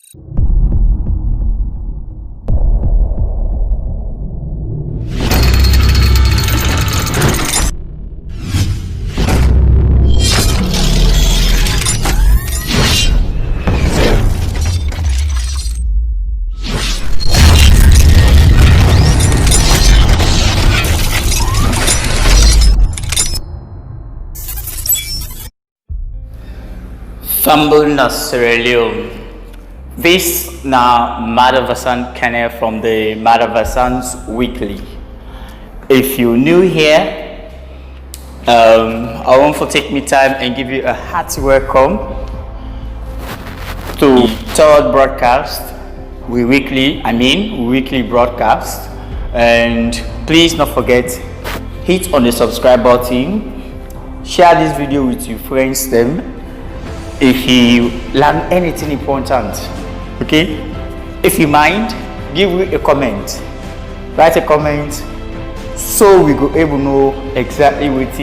Fumble na Sierra Leone. This na Madavasan Kenya from the Madavasans Weekly. If you're new here, I want to take me time and give you a hearty welcome to third broadcast. Weekly broadcast. And please not forget, hit on the subscribe button, share this video with your friends them. If you learn anything important, okay? If you mind, give me a comment. Write a comment so we go able know exactly what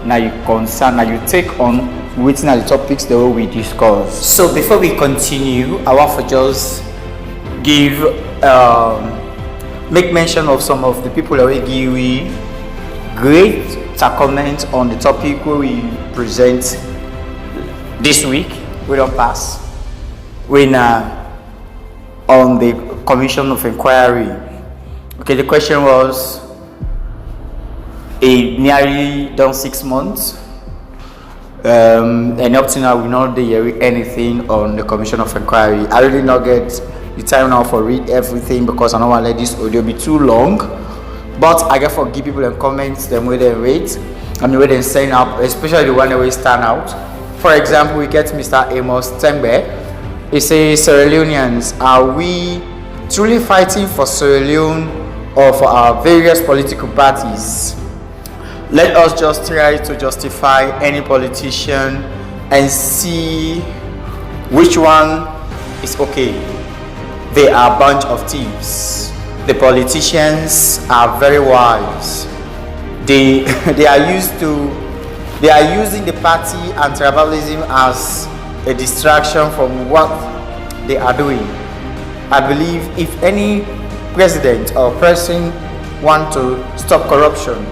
now you concern, now you take on within the topics that we discuss. So before we continue, I want to just give make mention of some of the people that we give great comments on the topic where we present. This week, we don't pass. We're on the Commission of Inquiry. Okay, the question was, nearly done 6 months, and up to now we not hear anything on the Commission of Inquiry. I really not get the time now for read everything because I don't want to let this audio be too long. But I get for give people and comments them where they rate and the way they sign up, especially the one that will stand out. For example, we get Mr. Amos Tembe. He says, Sierra Leoneans, are we truly fighting for Sierra Leone or for our various political parties? Let us just try to justify any politician and see which one is okay. They are a bunch of thieves. The politicians are very wise. They are using the party and tribalism as a distraction from what they are doing. I believe if any president or person want to stop corruption,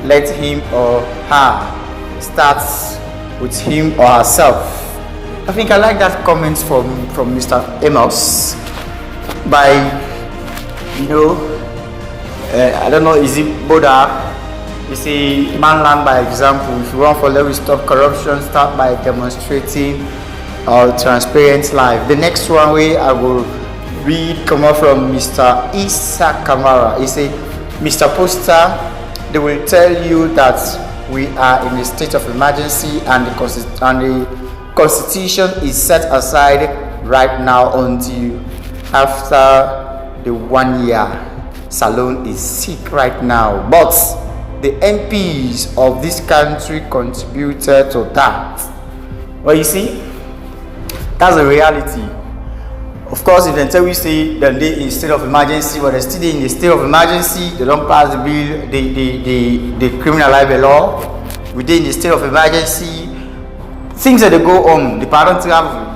let him or her start with him or herself. I think I like that comment from Mr. Amos by, I don't know, is it Boda? You see, man learn by example. If you want for let we stop corruption, start by demonstrating our transparent life. The next one way I will read come up from Mr. Isa Kamara. He say, Mr. Poster, they will tell you that we are in a state of emergency and the constitution is set aside right now until after the 1 year. Salone is sick right now, but the MPs of this country contributed to that. Well, you see, that's the reality. Of course, if they tell we say that they in state of emergency, but they're still in the state of emergency, they don't pass the bill, the criminalize the law. Within the state of emergency, things that they go on, the parent travel.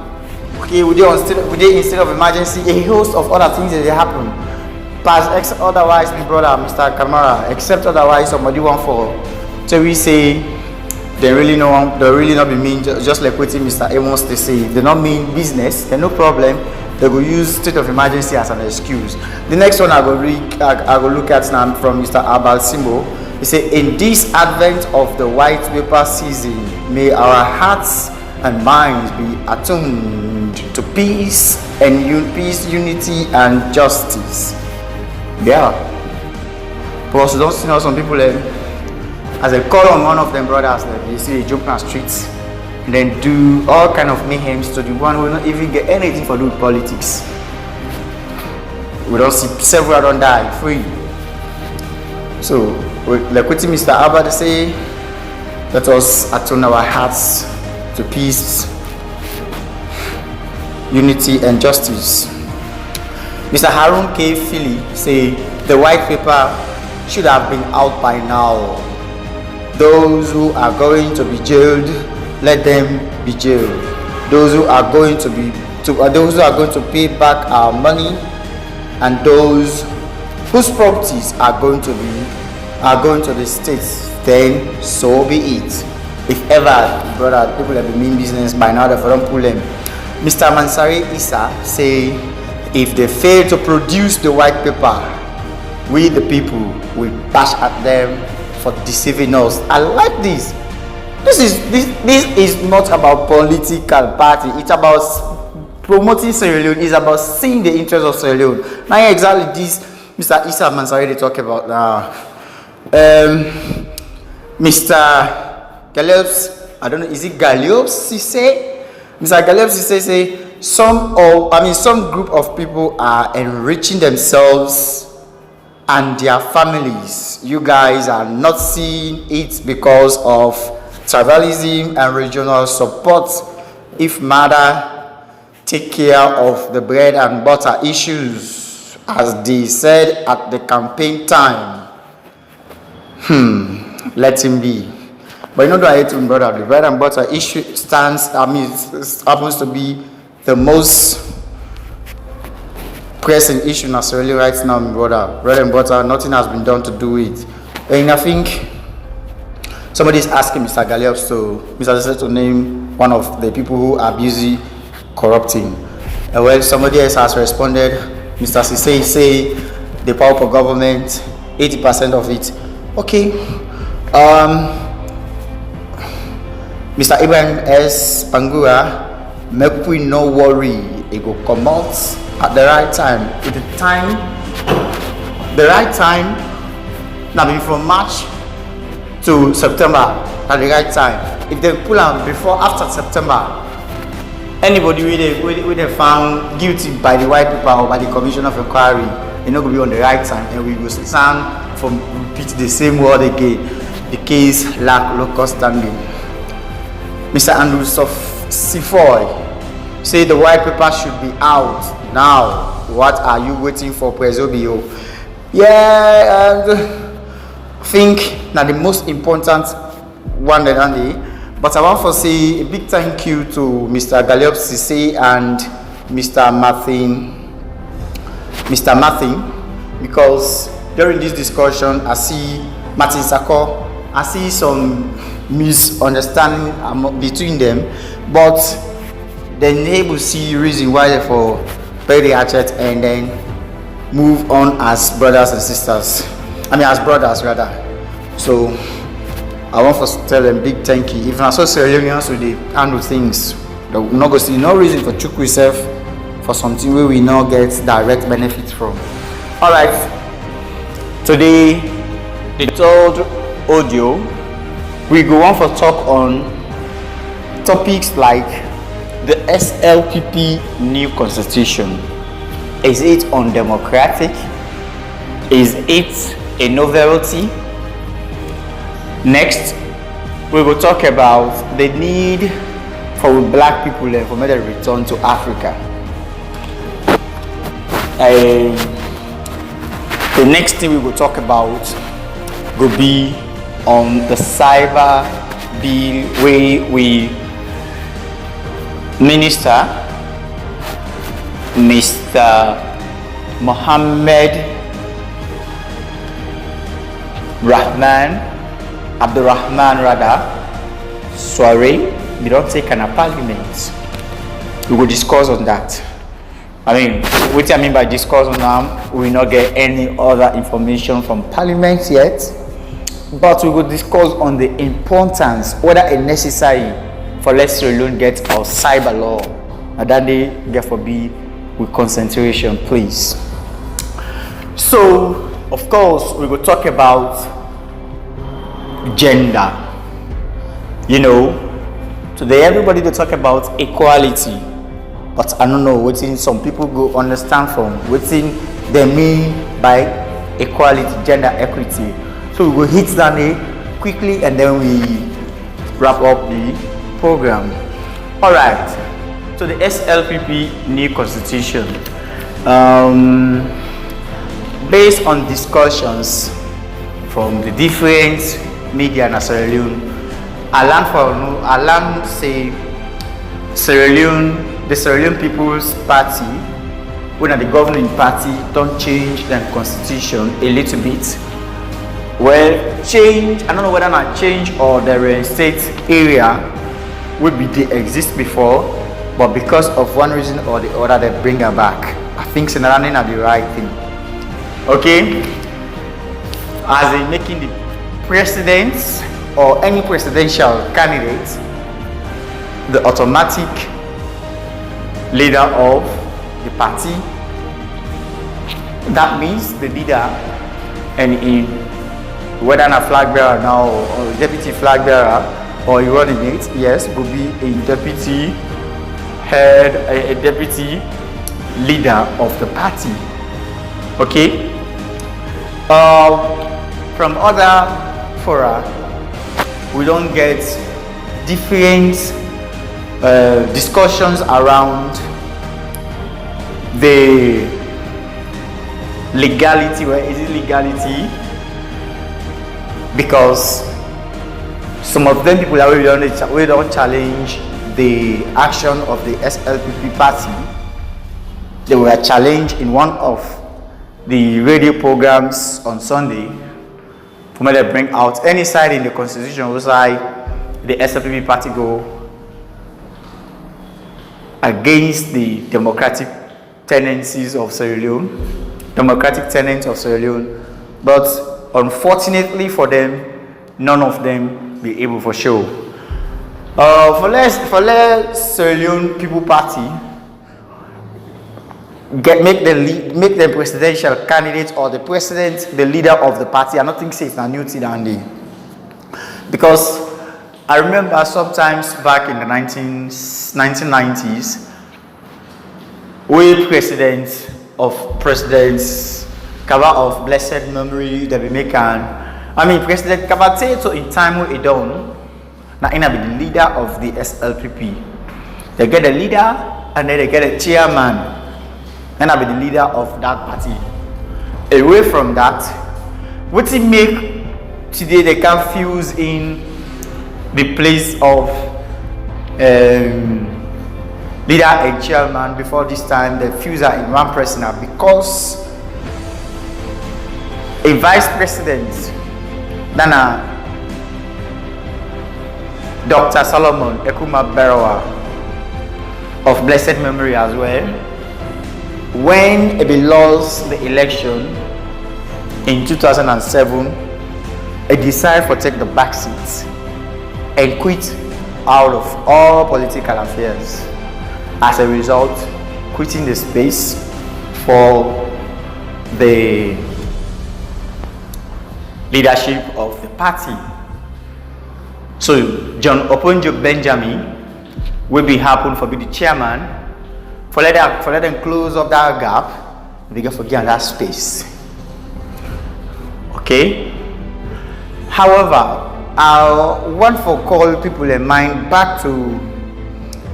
Okay, within in state of emergency, a host of other things that they happen. Except otherwise, my brother, Mr. Kamara, except otherwise, somebody want for. So we say they really not be mean, just like what Mr. Amos they say. They not mean business, they no problem. They go use state of emergency as an excuse. The next one I go look at now from Mr. Abal Simbo. He say, in this advent of the white paper season, may our hearts and minds be attuned to peace and unity and justice. Yeah. But you don't see now some people as I call on one of them brothers, they see they jump on the streets and then do all kind of mayhems to the one who will not even get anything for do with politics. We don't see several don't die free. So like what Mr. Abba say, let us attune our hearts to peace, unity and justice. Mr. Harun K. Philly say the white paper should have been out by now. Those who are going to be jailed, let them be jailed. Those who are going to those who are going to pay back our money, and those whose properties are going to the states, then so be it. If ever, brother, people have been mean business by now, they don't pull them. Mr. Mansari Issa say, if they fail to produce the white paper, we the people will bash at them for deceiving us. I like this. This is not about political party. It's about promoting Sierra Leone. It's about seeing the interests of Sierra Leone. Now exactly this Mr. Issa Mansari they talk about now. Mr. Galiops, I don't know, is it Galiops he say? Mr. Galiops he say some group of people are enriching themselves and their families. You guys are not seeing it because of tribalism and regional support. If matter, take care of the bread and butter issues, as they said at the campaign time. Let him be. But you know what I hate him, brother? The bread and butter issue happens to be the most pressing issue in Australia right now, brother. Bread and butter, nothing has been done to do it. And I think somebody is asking Mr. Galiops to name one of the people who are busy corrupting. Well, somebody else has responded. Mr. Sise say the power of government, 80% of it. Okay. Mr. Ibrahim S. Pangura, make we no worry. It go come out at the right time. At the right time. Now, from March to September at the right time. If they pull out before, after September, anybody with they found guilty by the white paper or by the commission of inquiry, it not gonna be on the right time, and we will stand for repeat the same word again. The case lack local standing. Mr. Andrew Sifoy say the white paper should be out now. What are you waiting for, Prezobio? Yeah. I think now the most important one that Andy, but I want to say a big thank you to Mr. Galiops Sise and Mr. Martin, because during this discussion I see Martin Sako, I see some misunderstanding between them, but then they will see reason why they for bury the hatchet and then move on as brothers and sisters. As brothers rather. So I want to tell them big thank you. If I saw Sierra Leoneans with the handle things, they will not go see no reason for chook yourself for something where we now get direct benefits from. Alright. Today the third audio we go on for talk on topics like the S.L.P.P new constitution. Is it undemocratic? Is it a novelty? Next, we will talk about the need for black people and for me to return to Africa. The next thing we will talk about will be on the cyber bill where we Minister Mr. Mohammed Abdurrahman Soiree, we don't take an parliament. We will discuss on that. What I mean by discuss on that, we will not get any other information from parliament yet, but we will discuss on the importance, whether it's necessary for let's alone get our cyber law, and that they therefore be with concentration, please. So, of course, we will talk about gender. Today everybody will talk about equality, but I don't know what some people go understand from what they mean by equality, gender equity. So we will hit that quickly and then we wrap up the program. Alright, so the S.L.P.P new constitution, based on discussions from the different media in Sierra Leone, I learned say Sierra Leone the Sierra Leone People's Party, when the governing party, don't change the constitution a little bit. Well, change, I don't know whether not change or the state area would be they exist before, but because of one reason or the other, they bring her back. I think it's not the right thing. Okay? As in making the presidents or any presidential candidate the automatic leader of the party. That means the leader, and in whether a flag bearer now or deputy flag bearer or you running it, yes, will be a deputy head, a deputy leader of the party. Okay. From other fora, we don't get different discussions around the legality. Where is it legality? Because some of them people we don't challenge the action of the S.L.P.P party. They were challenged in one of the radio programs on Sunday. When they bring out any side in the constitution whose side the S.L.P.P party go against the democratic tendencies of Sierra Leone, democratic tenets of Sierra Leone, but unfortunately for them, none of them be able for show. For less Sierra Leone People Party make the presidential candidate or the president the leader of the party. I don't think it's a new thing, Andy, because I remember sometimes back in the 1990s, we presidents cover of blessed memory that we make President Kabateto in time we done now be the leader of the S.L.P.P. They get a leader and then they get a chairman and be the leader of that party. Away from that, what it make today they can fuse in the place of leader and chairman. Before this time they fuse her in one person because a vice president, Nana Dr. Solomon Ekuma Berawa of blessed memory as well, when he lost the election in 2007, he decided to take the back seat and quit out of all political affairs. As a result, quitting the space for the leadership of the party. So John Oponjo Benjamin will be happen for be the chairman for let them close up that gap. They can forget that space. Okay. However, I want to call people in mind back to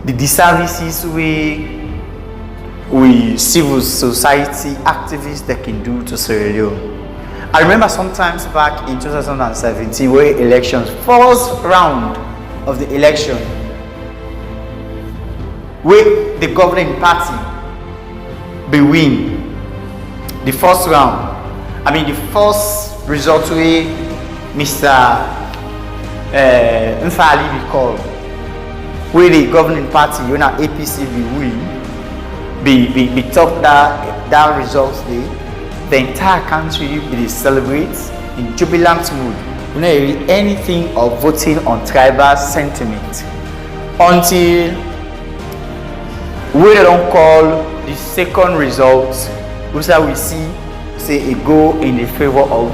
the disservices we civil society activists that can do to Sierra Leone. I remember sometimes back in 2017 where elections, first round of the election, where the governing party be win the first round. The first result where Mr. Mfali be called, where the governing party, A.P.C be win, be top that results day. The entire country will celebrate in jubilant mood. You don't hear anything of voting on tribal sentiment until we don't call the second result, which we see say a go in the favor of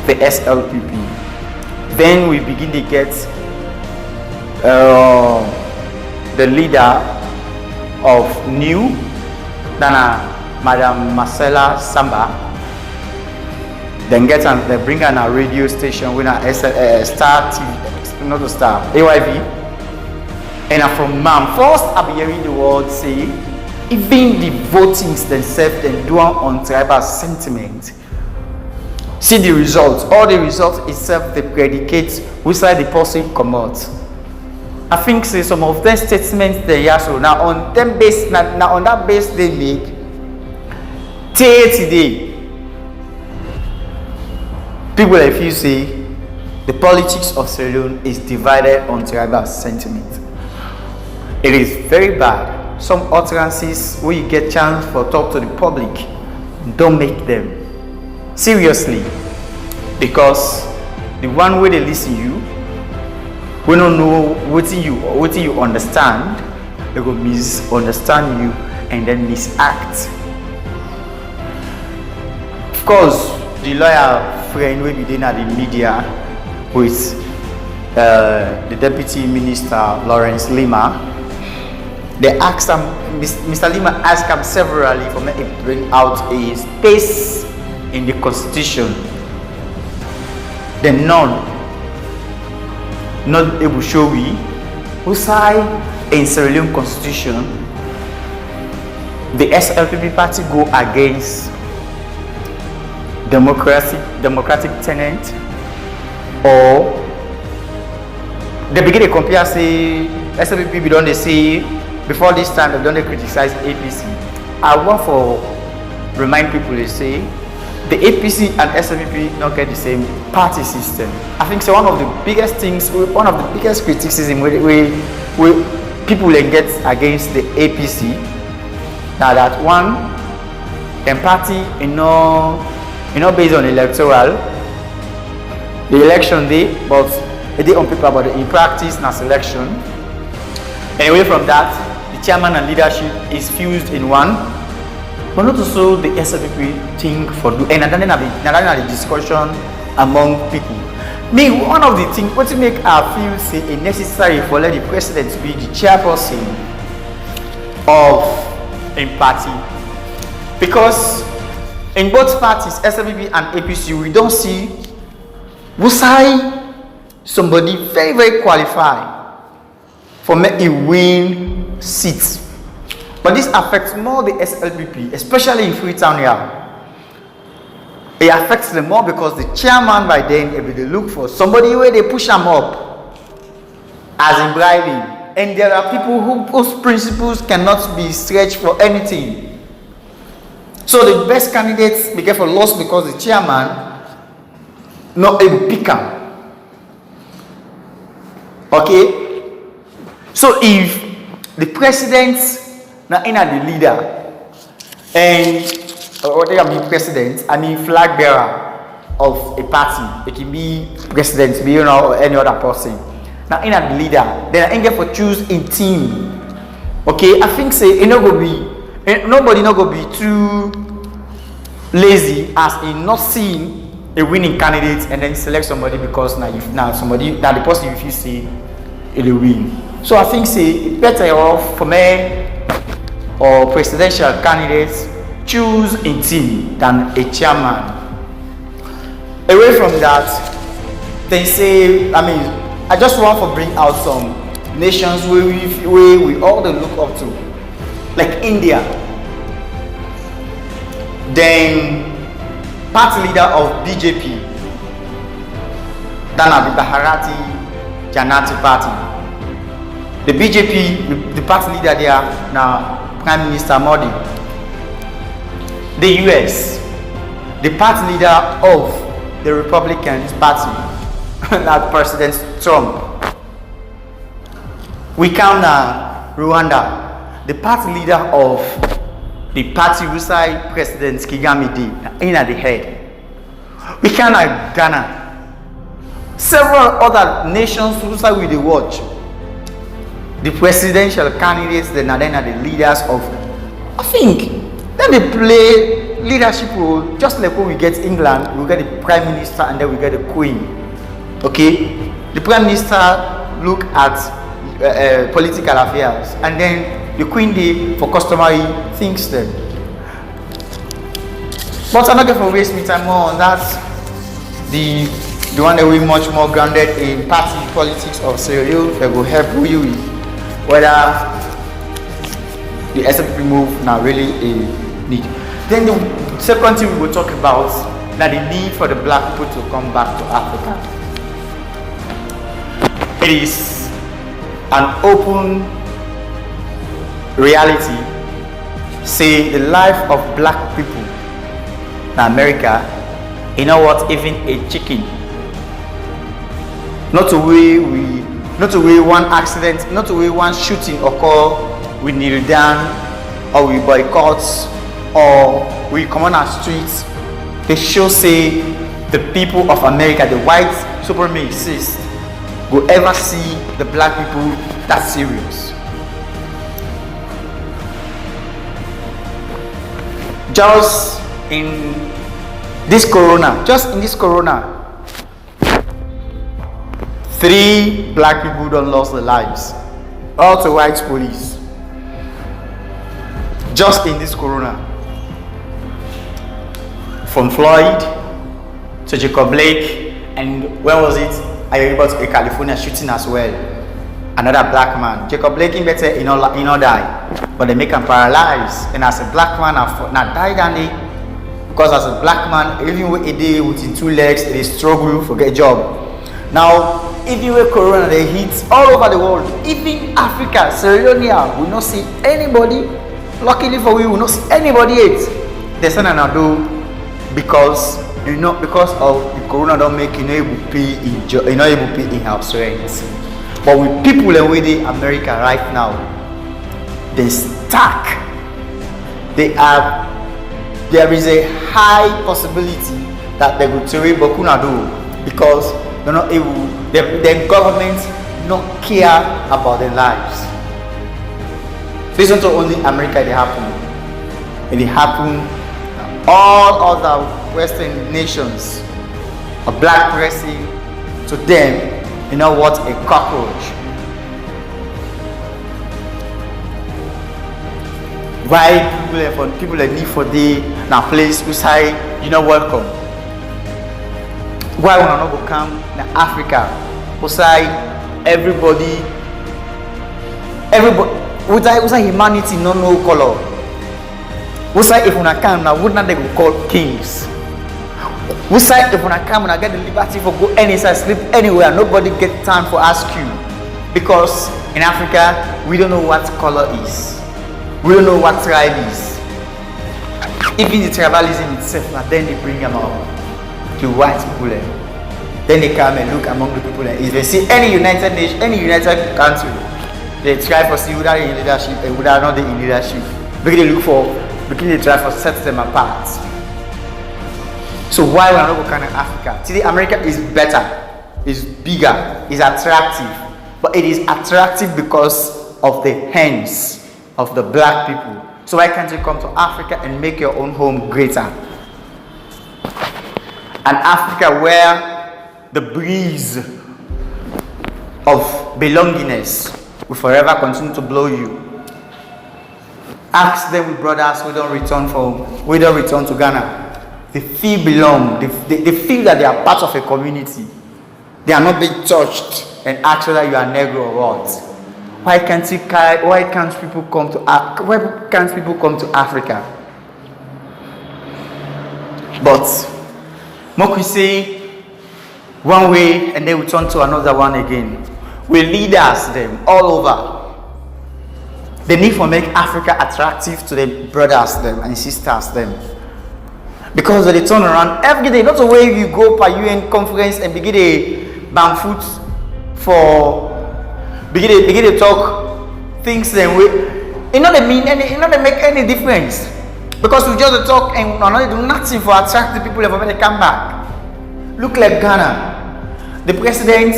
the S.L.P.P. Then we begin to get the leader of New, Madam Marcella Samba. Then they bring on a radio station with a Star TV, not a Star, AYV. And from Mam, first I'll be hearing the word say, even the votings themselves and do on tribal sentiment. See the results, all the results itself they predicate which side the person come out. I think say some of them statements they are so now on them base now on that base they make today. People like you say the politics of Sierra Leone is divided on tribal sentiment. It is very bad. Some utterances where you get chance for talk to the public, don't make them. Seriously. Because the one way they listen you, we don't know what you understand, they will misunderstand you and then misact. Of course, the lawyer friend will be there at the media with the Deputy Minister Lawrence Lima. They asked him, Mr. Lima asked him severally for me to bring out a space in the Constitution. Then none, not able to show we who say in Sierra Leone Constitution the S.L.P.P party go against democratic tenant, or they begin to compare say S.L.P.P don't they say before this time they don't criticize A.P.C. I want for remind people they say the A.P.C and S.L.P.P don't get the same party system. I think so one of the biggest things, one of the biggest criticism we people get against the A.P.C now that one them party based on electoral, the election day, but a day on paper, but in practice, not selection. And away from that, the chairman and leadership is fused in one. But not also the S.L.P.P thing for do, and then the discussion among people. Me, one of the things what to make I feel say it necessary for let the president to be the chairperson of a party, because in both parties, S.L.P.P and A.P.C, we don't see somebody very, very qualified for me a win seats. But this affects more the S.L.P.P, especially in Freetown here. It affects them more because the chairman by then if they look for somebody where they push them up as in bribing. And there are people whose principles cannot be stretched for anything. So the best candidates begin for loss because the chairman not able to pick them. Okay? So if the president now in the leader and what they be president, I mean flag bearer of a party, it can be president, be or any other person. Now in the leader, then I get for choose in team. Okay, I think say it not go be nobody not go be too lazy as in not seeing a winning candidate and then select somebody because now the person if you see it will win. So I think say it better off for me or presidential candidates choose a team than a chairman. Away from that, they say I just want to bring out some nations where we all look up to, like India. Then party leader of BJP, Dana Bharatiya Janata Party. The BJP, the party leader there now Prime Minister Modi. The US, the party leader of the Republican Party, now President Trump. We count Rwanda, the party leader of the party who say President Kagame in at the head. We count Ghana, several other nations who say we watch. The presidential candidates, then are the leaders of. I think then they play leadership role just like when we get England, we get the Prime Minister and then we get the Queen. Okay, the Prime Minister look at political affairs and then the Queen dey for customary things then. But I'm not going to waste my time more on that. The one that we much more grounded in party politics of Sierra Leone that will help you with whether the S.L.P.P move now really a need. Then the second thing we will talk about that the need for the black people to come back to Africa. It is an open reality, say the life of black people in America, you know what, even a chicken, not the way one accident, not the way one shooting occur, we kneel down or we boycott or we come on our streets. They show say the people of America, the white supremacists, will ever see the black people that serious. Just in this corona, 3 black people don't lost their lives, all to white police. Just in this corona, from Floyd to Jacob Blake, and when was it? I remember a California shooting as well. Another black man. Jacob Blake in better, you know die, but they make him paralyzed. And as a black man, not died and because as a black man, even with a day with 2 legs, they struggle for get a job. Now, even with corona, they hit all over the world. Even Africa, Sierra Leone, we not see anybody. Luckily for we will not see anybody yet. They send an ado because because of the corona don't make you able to pay in house rent. But with people in America right now, they stuck. There is a high possibility that they will tear Bokunado because they're not able, their government not care about their lives. This isn't only America it happen. It happen all other Western nations. A black person to them, you know what, a cockroach. Why people that need for the now place we say you know welcome. Why wanna not go come in Africa? We say everybody we say humanity no color. We say if una come now, would not they go call kings? We say if una come and get the liberty for go any side, sleep anywhere, nobody get time for ask you. Because in Africa, we don't know what color is. We don't know what tribe is. Even the tribalism itself, and then they bring them out to white people. Then they come and look among the people. If they see any united nation, any united country, they try for see whether in leadership and whether not in leadership. Because they look for, because they try for set them apart. So why we are not going to Africa? Today America is better, is bigger, is attractive, but it is attractive because of the hands of the black people. So why can't you come to Africa and make your own home greater? An Africa where the breeze of belongingness will forever continue to blow you. Ask them, brothers who don't return to Ghana. They feel belong. They feel that they are part of a community. They are not being touched and ask whether you are Negro or what. Why can't people come to Africa? But Moku say one way and then we turn to another one again. We leaders them all over. The need for make Africa attractive to the brothers them and sisters them. Because they turn around every day, not the way you go per UN conference and begin a ban foot for begin to talk things then we it not mean any it not make any difference. Because we just talk and not do nothing for attract the people when they come back. Look like Ghana. The president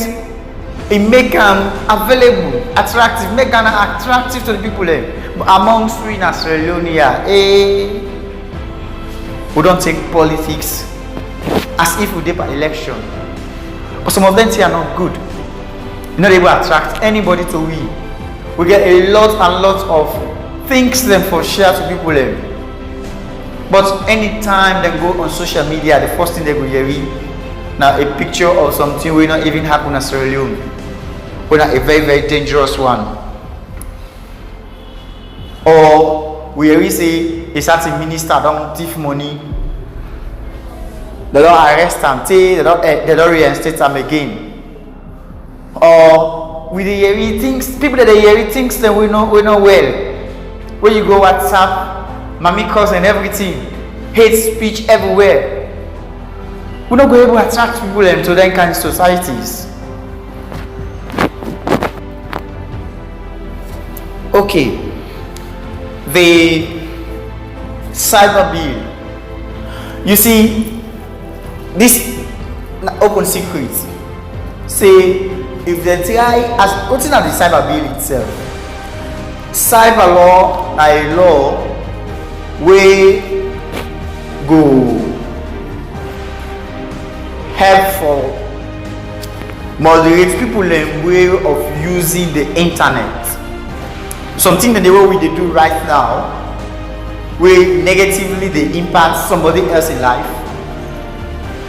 he make them available, attractive, make Ghana attractive to the people but amongst we in Sierra Leone, we don't take politics as if we did by election. But some of them say are not good. You're not able to attract anybody to we. We get a lot and lots of things them for share to people. But anytime they go on social media, the first thing they go hear now a picture of something will not even happen in Sierra Leone. We're not a very, very dangerous one. Or we say a certain minister don't thief money. They don't arrest them, they don't reinstate them again. Or or with the hearing things, people that they hearing things that we know well. When you go WhatsApp, mommy calls and everything, hate speech everywhere. We're not going to attract people into that kind of societies. Okay, the cyber bill. You see, this open secret. Say if they try as looking at the cyber bill itself, cyber law are a law wey go help for moderate people in way of using the internet. Something that the way we do right now, wey negatively they impact somebody else in life.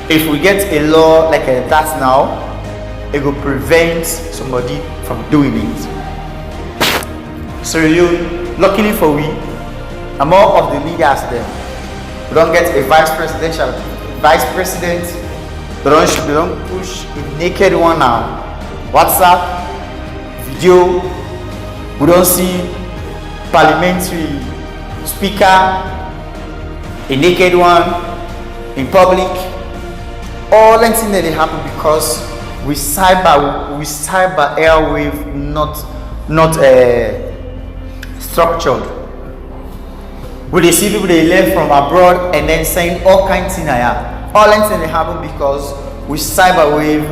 If we get a law like that now, it will prevent somebody from doing it. So luckily for we, and more of the leaders then, we don't get a vice president. They don't push a naked one now. WhatsApp, video, we don't see parliamentary speaker, a naked one in public. All that thing that they happen because we cyber airwave not structured. We they see people they learn from abroad and then saying all kinds of things. All that things they happen because we cyber wave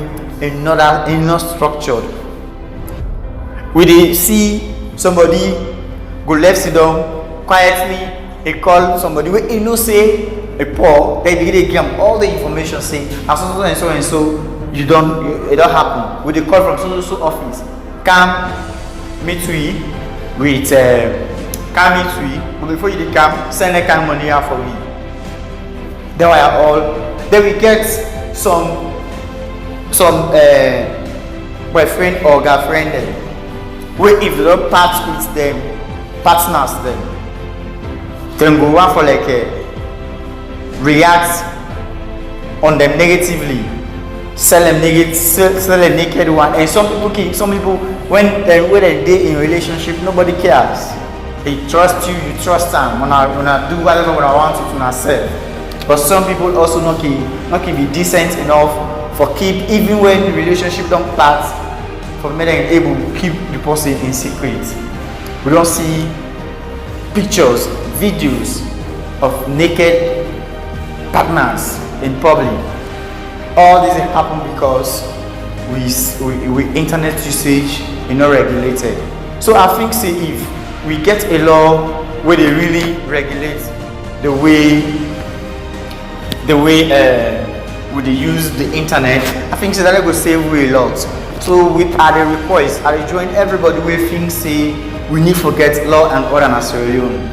is not structured. We they see somebody go left sit down quietly, they call somebody where you know say a poor, they give them all the information saying and so it don't happen. With the call from so office, come meet we with but before you come send that kind of money out for me. Then we are all then we get some boyfriend or girlfriend where if they don't part with them, partners then go on for like react on them negatively, sell them naked one. And some people when they in relationship, nobody cares. They trust you, you trust them. When I do whatever I want you to sell. But some people also not can be decent enough for keep even when the relationship don't part, for me they able to keep the person in secret. We don't see pictures, videos of naked partners in public. All this happen because we internet usage is not regulated. So I think say if we get a law where they really regulate the way they use the internet, I think so that will save we a lot. So with other requests, I join everybody where things say we need to forget law and order in Sierra Leone.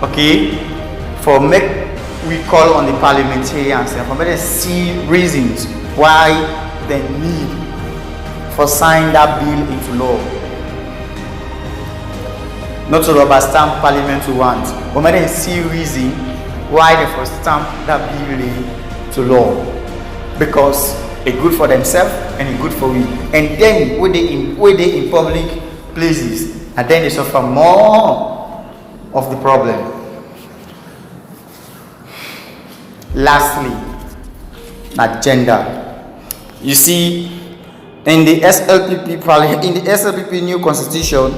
Okay? For make we call on the parliamentarians and for me to see reasons why they need for sign that bill into law. Not to rubber stamp parliament we want, but me to see reason why they for stamp that bill into law. Because it's good for themselves and it's good for we. And then when they in public places, and then they suffer more of the problem. Lastly, agenda. You see, in the S.L.P.P new constitution,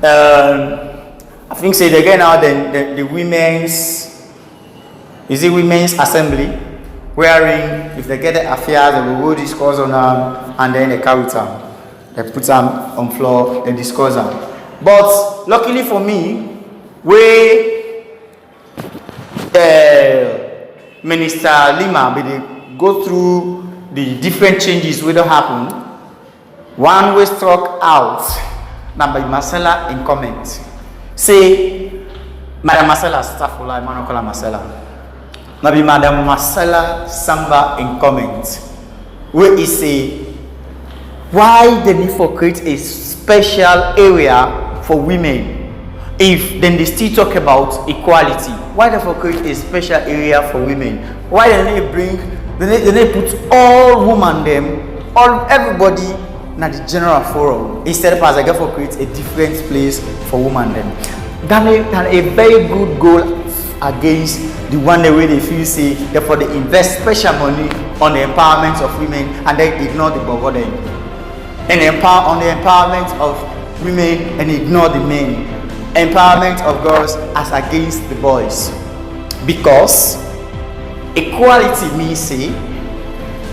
I think say again now the women's assembly, wherein if they get the affairs, they will go discuss on them and then they carry them. They put them on floor, they discuss them. But luckily for me, Minister Lima, they go through the different changes which happen. One way struck out now by Marcella in comment. Say, Madam Marcella, Staffula, I'm not calling Marcella. Maybe Madam Marcella Samba in comment, where he say, why the need for create a special area for women? If then they still talk about equality, why therefore create a special area for women? Why then they put all women them, everybody na the general forum instead of as I get for create a different place for women them. Than a very good goal against the one way they feel say therefore they invest special money on the empowerment of women and then ignore the body and on the empowerment of women and ignore the men. Empowerment of girls as against the boys, because equality means say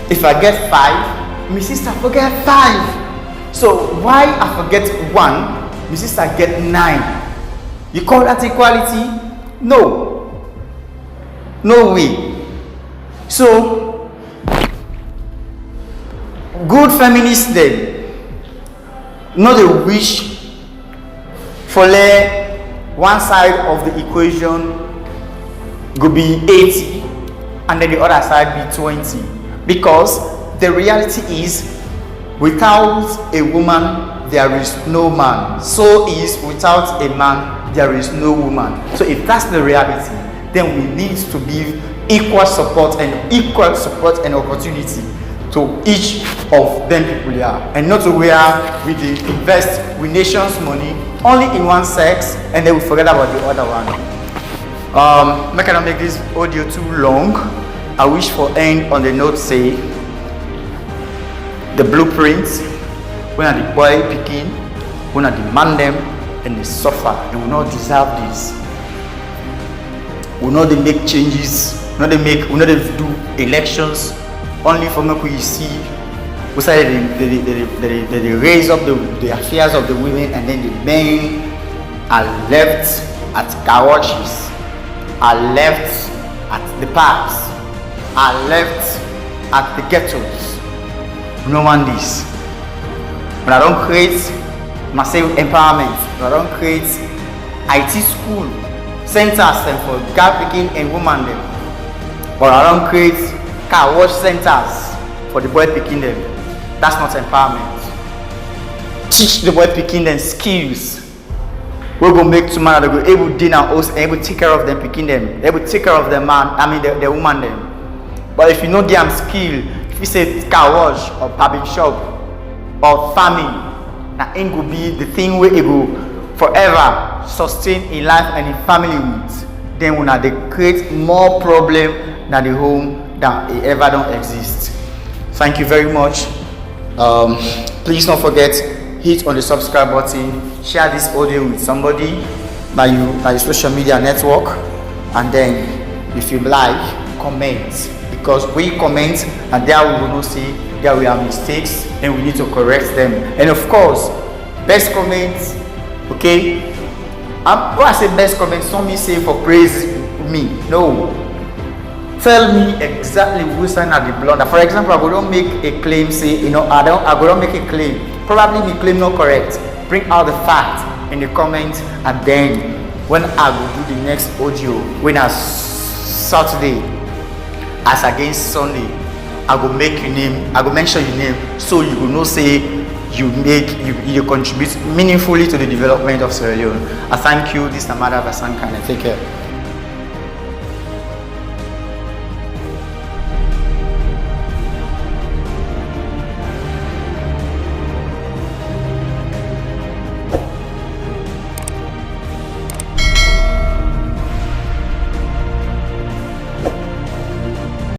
if I get 5, my sister forget 5. So why I forget 1, my sister get 9? You call that equality? No. No way. So good feminists then know the wish for let one side of the equation go be 80 and then the other side be 20, because the reality is without a woman there is no man, so is without a man there is no woman. So if that's the reality, then we need to give equal support and opportunity to each of them people here, and not to where we invest with nations money only in one sex and then we forget about the other one. I cannot make this audio too long. I wish for end on the note say the blueprint when are the boy picking, when are the man them and they suffer, they will not deserve this. We know they make changes, we know they do elections only for make we see we say they raise up the affairs of the women, and then the men are left at garages, are left at the parks, are left at the ghettos. We don't want this. When I don't create massive empowerment, when I don't create IT school centers for girl picking and woman them, or I don't create car wash centers for the boy picking them, that's not empowerment. Teach the boy picking them skills. We're going to make tomorrow they go able to dinner host and able to take care of them picking them, able to take care of the man, the woman them. But if you know damn skill, if you say car wash or barber shop or farming, that ain't gonna be the thing where it will forever sustain in life and in family with, then when they create more problem than the home that it ever don't exist. Thank you very much. Please don't forget, hit on the subscribe button, share this audio with somebody by your social media network, and then if you like, comment, because we comment and there we will not see there we have mistakes and we need to correct them. And of course, best comments, okay, when I say best comments, some me say for praise me, no, tell me exactly which sign are the blunder. For example, I go don't make a claim, say, you know, I go don't make a claim, probably the claim not correct, bring out the fact in the comments, and then when I go do the next audio, when I Saturday as against Sunday, I go make your name, I go mention your name, so you will know say you contribute meaningfully to the development of Sierra Leone. I thank you. This is Namada Vasanka, and take care.